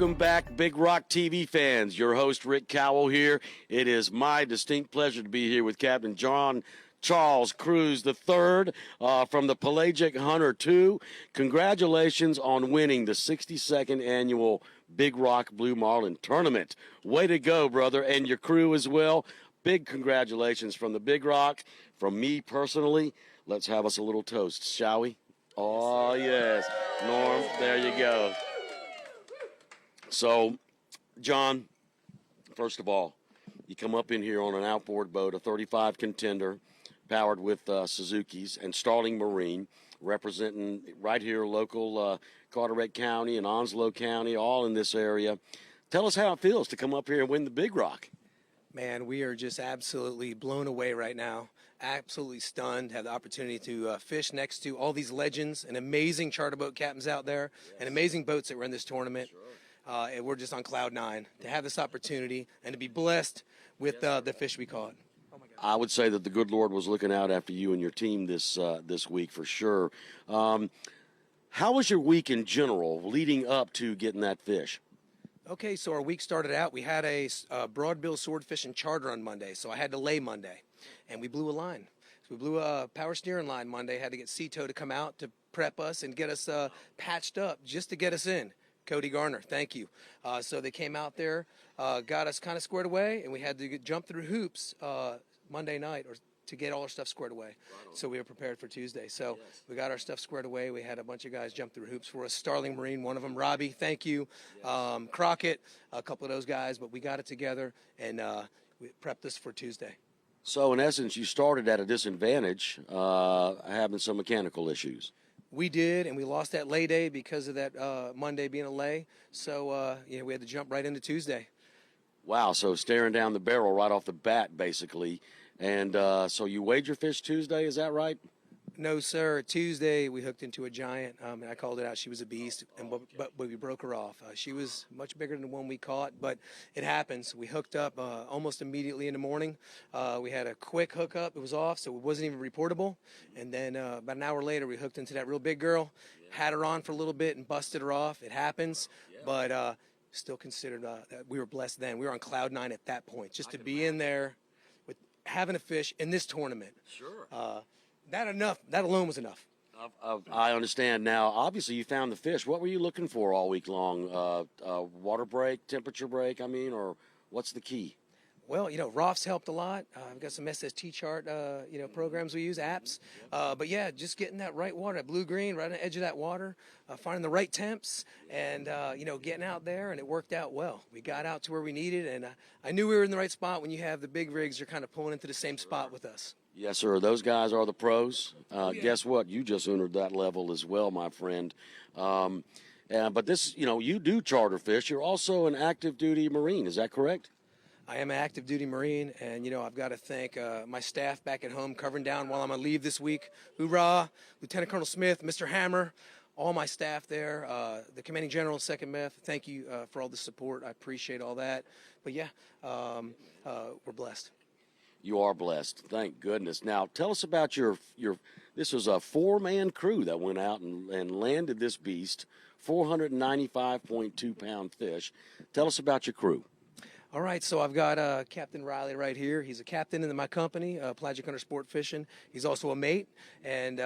Welcome back, Big Rock TV fans. Your host, Rick Cowell, here. It is my distinct pleasure to be here with Captain John Charles Cruz III from the Pelagic Hunter II. Congratulations on winning the 62nd annual Big Rock Blue Marlin tournament. Way to go, brother, and your crew as well. Big congratulations from the Big Rock, from me personally. Let's have us a little toast, shall we? Oh, yes. Norm, there you go. So, John, first of all, you come up in here on an outboard boat, a 35 contender, powered with Suzuki's and Starling Marine, representing right here local Carteret County and Onslow County, all in this area. Tell us how it feels to come up here and win the Big Rock. Man, we are just absolutely blown away right now. Absolutely stunned. Have the opportunity to fish next to all these legends and amazing charter boat captains out there, and amazing boats that run this tournament. Sure. And we're just on cloud nine to have this opportunity and to be blessed with the fish we caught. Oh my God. I would say that the good Lord was looking out after you and your team this week for sure. How was your week in general leading up to getting that fish? Okay, so our week started out. We had a broadbill swordfishing charter on Monday, so I had to lay Monday, and we blew a line. So we blew a power steering line Monday. Had to get Cito to come out to prep us and get us patched up just to get us in. Cody Garner, thank you. So they came out there, got us kind of squared away, and we had to jump through hoops Monday night to get all our stuff squared away. Right, so we were prepared for Tuesday. So yes, we got our stuff squared away. We had a bunch of guys jump through hoops for us. Starling Marine, one of them, Robbie, thank you. Yes. Crockett, a couple of those guys, but we got it together, and we prepped us for Tuesday. So in essence, you started at a disadvantage, having some mechanical issues. We did, and we lost that lay day because of that Monday being a lay. So, we had to jump right into Tuesday. Wow, so staring down the barrel right off the bat, basically. And so you weighed your fish Tuesday, is that right? No, sir. Tuesday, we hooked into a giant, and I called it out. She was a beast, but we broke her off. She was much bigger than the one we caught, but it happens. We hooked up almost immediately in the morning. We had a quick hookup. It was off, so it wasn't even reportable. And then about an hour later, we hooked into that real big girl, had her on for a little bit, and busted her off. It happens, but still considered that we were blessed then. We were on cloud nine at that point, just to be in there with having a fish in this tournament. Sure. That alone was enough. I understand now. Obviously, you found the fish. What were you looking for all week long? Water break, temperature break, or what's the key? Well, ROFFS helped a lot. I've got some SST chart, programs we use, apps. But yeah, just getting that right water, that blue-green, right on the edge of that water, finding the right temps, and, getting out there, and it worked out well. We got out to where we needed, and I knew we were in the right spot. When you have the big rigs, you're kind of pulling into the same spot with us. Yes, sir. Those guys are the pros. Yeah. Guess what? You just entered that level as well, my friend. But this, you do charter fish. You're also an active duty Marine. Is that correct? I am an active duty Marine, and, I've got to thank my staff back at home covering down while I'm on leave this week. Hoorah! Lieutenant Colonel Smith, Mr. Hammer, all my staff there, the Commanding General, 2nd MEF. Thank you for all the support. I appreciate all that. But, yeah, we're blessed. You are blessed. Thank goodness. Now, tell us about your this was a 4-man crew that went out and landed this beast, 495.2-pound fish. Tell us about your crew. All right, so I've got Captain Riley right here. He's a captain in my company, Pelagic Hunter Sportfishing. He's also a mate, and,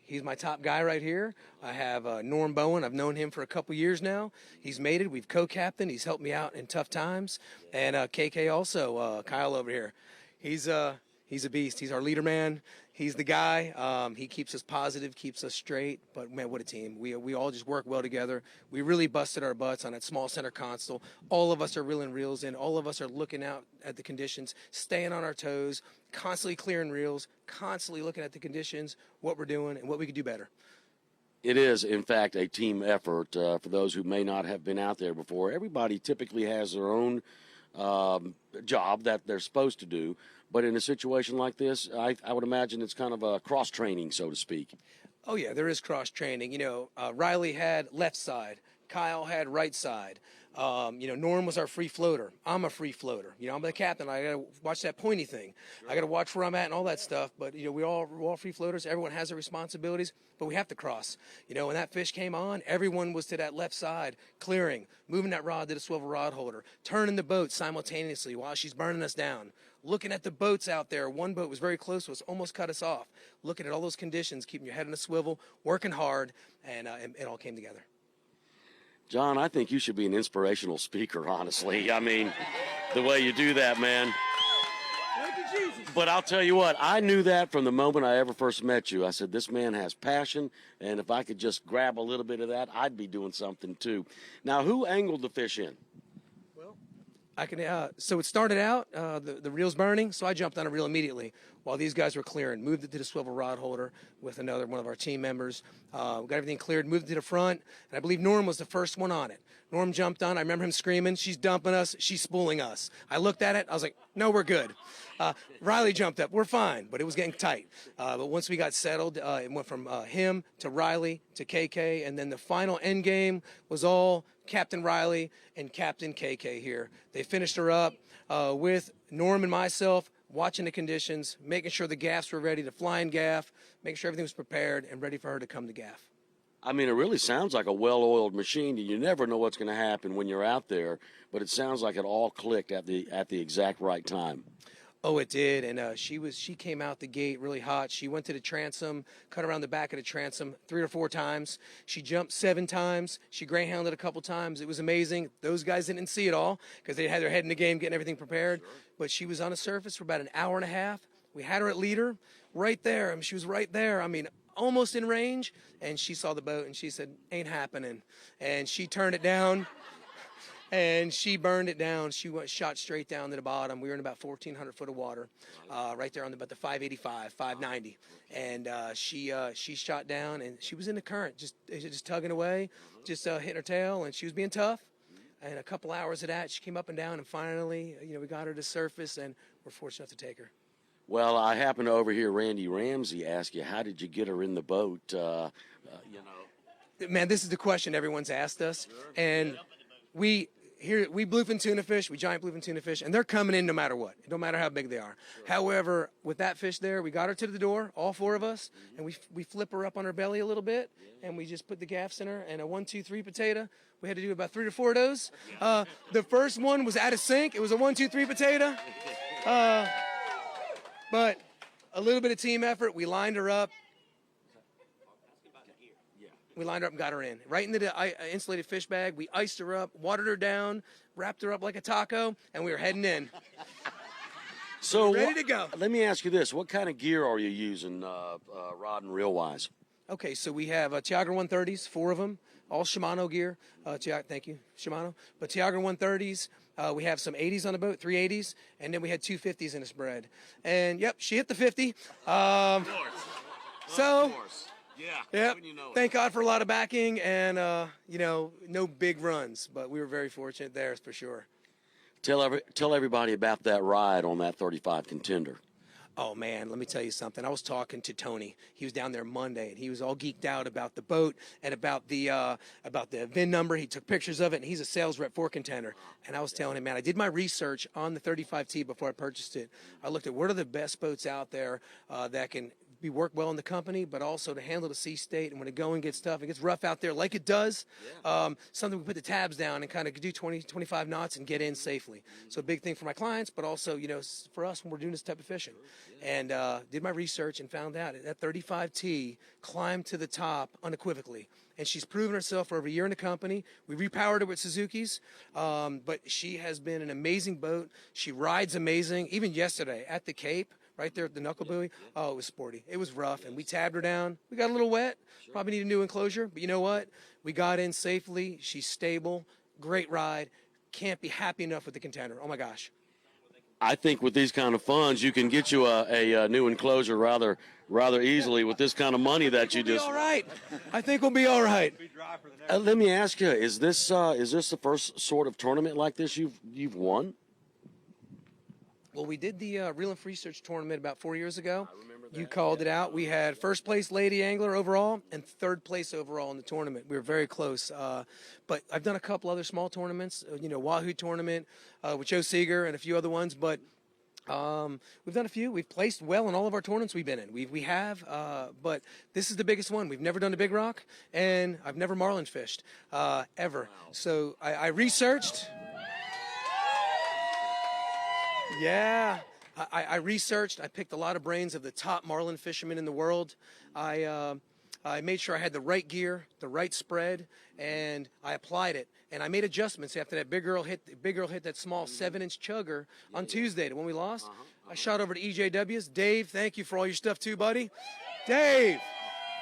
he's my top guy right here. I have Norm Bowen. I've known him for a couple years now. He's mated. We've co-captained. He's helped me out in tough times. And KK also, Kyle over here. He's a beast. He's our leader man. He's the guy. He keeps us positive, keeps us straight. But, man, what a team. We all just work well together. We really busted our butts on that small center console. All of us are reeling reels in. All of us are looking out at the conditions, staying on our toes, constantly clearing reels, constantly looking at the conditions, what we're doing, and what we could do better. It is, in fact, a team effort. For those who may not have been out there before, everybody typically has their own job that they're supposed to do, but in a situation like this, I would imagine it's kind of a cross-training, so to speak. Oh, yeah, there is cross-training. Riley had left side. Kyle had right side. Norm was our free floater. I'm a free floater. I'm the captain. I got to watch that pointy thing. I got to watch where I'm at and all that stuff. But, we're all free floaters. Everyone has their responsibilities, but we have to cross. When that fish came on, everyone was to that left side, clearing, moving that rod to the swivel rod holder, turning the boat simultaneously while she's burning us down. Looking at the boats out there. One boat was very close to us, almost cut us off. Looking at all those conditions, keeping your head in a swivel, working hard, and it all came together. John, I think you should be an inspirational speaker, honestly. I mean, the way you do that, man. Thank you, Jesus. But I'll tell you what, I knew that from the moment I ever first met you. I said, this man has passion, and if I could just grab a little bit of that, I'd be doing something too. Now, who angled the fish in? I can. So it started out, the reel's burning, so I jumped on a reel immediately while these guys were clearing. Moved it to the swivel rod holder with another one of our team members. Got everything cleared, moved it to the front, and I believe Norm was the first one on it. Norm jumped on. I remember him screaming, "She's dumping us. She's spooling us." I looked at it. I was like, "No, we're good." Riley jumped up. We're fine, but it was getting tight. But once we got settled, it went from him to Riley to KK, and then the final end game was all Captain Riley and Captain KK here. They finished her up with Norm and myself, watching the conditions, making sure the gaffs were ready to fly and gaff, making sure everything was prepared and ready for her to come to gaff. I mean, it really sounds like a well-oiled machine. You never know what's going to happen when you're out there, but it sounds like it all clicked at the exact right time. Oh, it did, and she came out the gate really hot. She went to the transom, cut around the back of the transom 3 or 4 times. She jumped 7 times. She greyhounded a couple times. It was amazing. Those guys didn't see it all because they had their head in the game, getting everything prepared. Sure. But she was on the surface for about an hour and a half. We had her at leader right there. I mean, she was right there. I mean, almost in range, and she saw the boat, and she said, "Ain't happening," and she turned it down. And she burned it down. She shot straight down to the bottom. We were in about 1,400 foot of water, right there on about the 585, 590. And she shot down, and she was in the current, just tugging away, just hitting her tail, and she was being tough. And a couple hours of that, she came up and down, and finally, we got her to surface, and we're fortunate enough to take her. Well, I happen to overhear Randy Ramsey ask you, how did you get her in the boat? Man, this is the question everyone's asked us. Sure. And we bluefin tuna fish, we giant bluefin tuna fish, and they're coming in no matter what, no matter how big they are. Sure. However, with that fish there, we got her to the door, all 4 of us, and we flip her up on her belly a little bit, and we just put the gaffs in her, and a 1, 2, 3 potato. We had to do about 3 to 4 of those. The first one was out of sync. It was a 1, 2, 3 potato. But a little bit of team effort. We lined her up. We lined her up and got her in. Right into the insulated fish bag. We iced her up, watered her down, wrapped her up like a taco, and we were heading in. So ready to go. Let me ask you this. What kind of gear are you using, rod and reel-wise? Okay, so we have Tiagra 130s, 4 of them, all Shimano gear. Thank you, Shimano. But Tiagra 130s, we have some 80s on the boat, 380s, and then we had 250s in a spread. And, yep, she hit the 50. Of course. So, of course. Yeah. Yep. Thank God for a lot of backing and, no big runs, but we were very fortunate there for sure. Tell everybody about that ride on that 35 Contender. Oh, man, let me tell you something. I was talking to Tony. He was down there Monday, and he was all geeked out about the boat and about the VIN number. He took pictures of it, and he's a sales rep for Contender. And I was telling him, man, I did my research on the 35T before I purchased it. I looked at what are the best boats out there that can work well in the company, but also to handle the sea state. And when the going gets tough, it gets rough out there like it does. Something we put the tabs down and kind of do 20, 25 knots and get in safely. So a big thing for my clients, but also, for us when we're doing this type of fishing. And did my research and found out that 35T climbed to the top unequivocally. And she's proven herself for over a year in the company. We repowered her with Suzuki's, but she has been an amazing boat. She rides amazing. Even yesterday at the Cape, right there at the knuckle buoy. Oh, it was sporty. It was rough, and we tabbed her down. We got a little wet. Probably need a new enclosure, but you know what? We got in safely. She's stable. Great ride. Can't be happy enough with the Contender. Oh, my gosh. I think with these kind of funds, you can get you a new enclosure rather easily with this kind of money that you just. All right. I think we'll be all right. Let me ask you: Is this the first sort of tournament like this you've won? Well, we did the Reel and Free Search tournament about 4 years ago. I remember You called it out. We had first place lady angler overall and third place overall in the tournament. We were very close. But I've done a couple other small tournaments, Wahoo tournament with Joe Seeger and a few other ones. But we've done a few. We've placed well in all of our tournaments we've been in. We have, but this is the biggest one. We've never done a big rock, and I've never marlin fished ever. Wow. So I researched. Yeah. I researched. I picked a lot of brains of the top marlin fishermen in the world. I made sure I had the right gear, the right spread, and I applied it. And I made adjustments after that big girl hit that small 7-inch chugger on Tuesday when we lost. I shot over to EJW's. Dave, thank you for all your stuff too, buddy. Dave,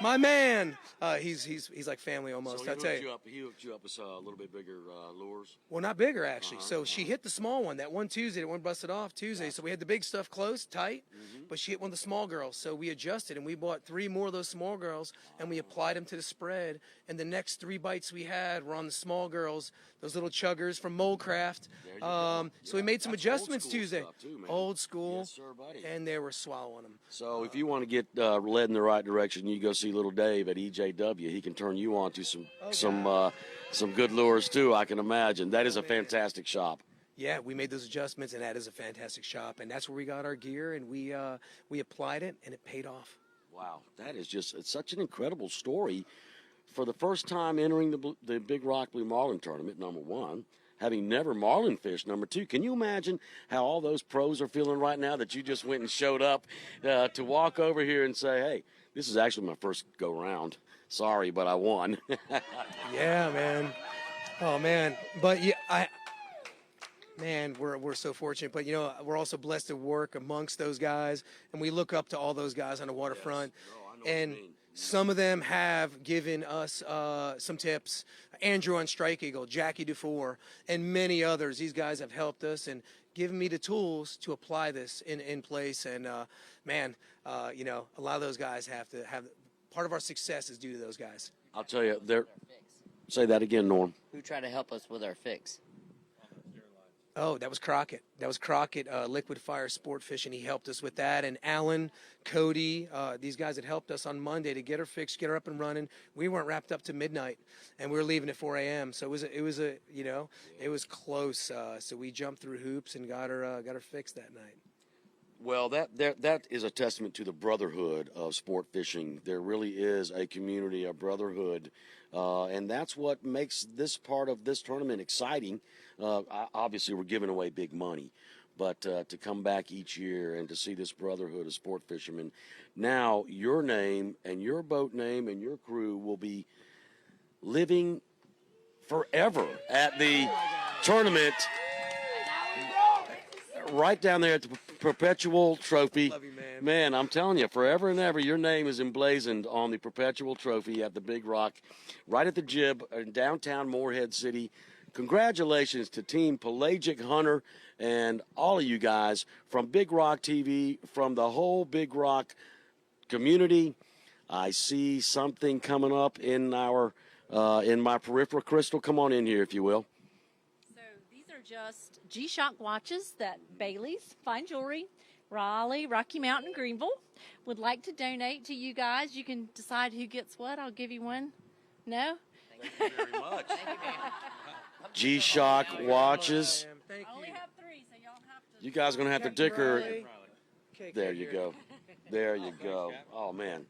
my man. He's like family almost. So I tell you. He hooked you up with a little bit bigger lures. Well, not bigger actually. So she hit the small one that one Tuesday. It went busted off Tuesday. So we had the big stuff close, tight, but she hit one of the small girls. So we adjusted and we bought 3 more of those small girls and we applied them to the spread. And the next 3 bites we had were on the small girls, those little chuggers from Moldcraft. So we made some adjustments Tuesday. Too, old school. Yes, sir, buddy. And they were swallowing them. So if you want to get led in the right direction, you go see little Dave at EJW. He can turn you on to some good lures too, I can imagine. That is a fantastic shop. Yeah, we made those adjustments, and that is a fantastic shop. And that's where we got our gear, and we applied it, and it paid off. Wow, that is it's such an incredible story. For the first time entering the Big Rock Blue Marlin tournament, number 1, having never marlin fished, number 2, can you imagine how all those pros are feeling right now that you just went and showed up to walk over here and say, hey, this is actually my first go-round. Sorry, but I won. Yeah, man. Oh, man. But, yeah, we're so fortunate. But, we're also blessed to work amongst those guys, and we look up to all those guys on the waterfront. Yes. Oh, I know and what you mean. Some of them have given us some tips. Andrew on Strike Eagle, Jackie Dufour, and many others. These guys have helped us and given me the tools to apply this in place. And, a lot of those guys have to have part of our success is due to those guys. I'll tell you, say that again, Norm. Who tried to help us with our fix? Oh, that was Crockett. Liquid Fire Sport Fishing. He helped us with that. And Alan, Cody, these guys had helped us on Monday to get her fixed, get her up and running. We weren't wrapped up to midnight, and we were leaving at 4 a.m. So it was close. So we jumped through hoops and got her fixed that night. Well, that is a testament to the brotherhood of sport fishing. There really is a community, a brotherhood, and that's what makes this part of this tournament exciting. Obviously, we're giving away big money, but to come back each year and to see this brotherhood of sport fishermen, now your name and your boat name and your crew will be living forever at the tournament. Right down there at the Perpetual Trophy. Love you, man. Man, I'm telling you, forever and ever, your name is emblazoned on the Perpetual Trophy at the Big Rock, right at the Jib in downtown Morehead City. Congratulations to Team Pelagic Hunter and all of you guys from Big Rock TV, from the whole Big Rock community. I see something coming up in my peripheral. Crystal, come on in here, if you will. Just G-Shock watches that Bailey's Fine Jewelry, Raleigh, Rocky Mountain, Greenville would like to donate to you guys. You can decide who gets what. I'll give you one. No? Thank you very much. G-Shock watches. I only have 3, so y'all have to. You guys are going to have to dicker. There you go. There you go. Oh, man.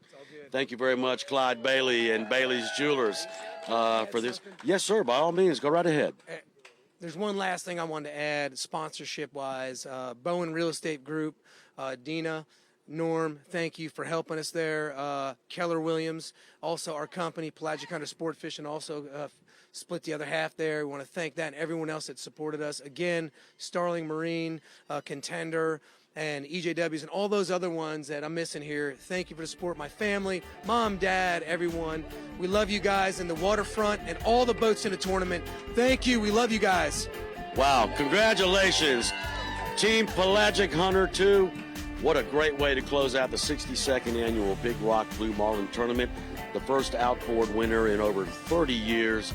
Thank you very much, Clyde Bailey and Bailey's Jewelers, for this. Yes, sir. By all means, go right ahead. There's one last thing I wanted to add, sponsorship-wise. Bowen Real Estate Group, Dina, Norm, thank you for helping us there. Keller Williams, also our company, Pelagic Hunter Sport Fishing, also split the other half there. We want to thank that and everyone else that supported us. Again, Starling Marine, Contender, and EJWs and all those other ones that I'm missing here. Thank you for the support. My family, mom, dad, everyone. We love you guys and the waterfront and all the boats in the tournament. Thank you. We love you guys. Wow. Congratulations, Team Pelagic Hunter II. What a great way to close out the 62nd annual Big Rock Blue Marlin Tournament. The first outboard winner in over 30 years.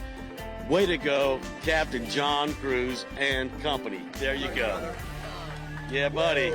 Way to go, Captain John Cruz and company. There you go. Yeah, buddy.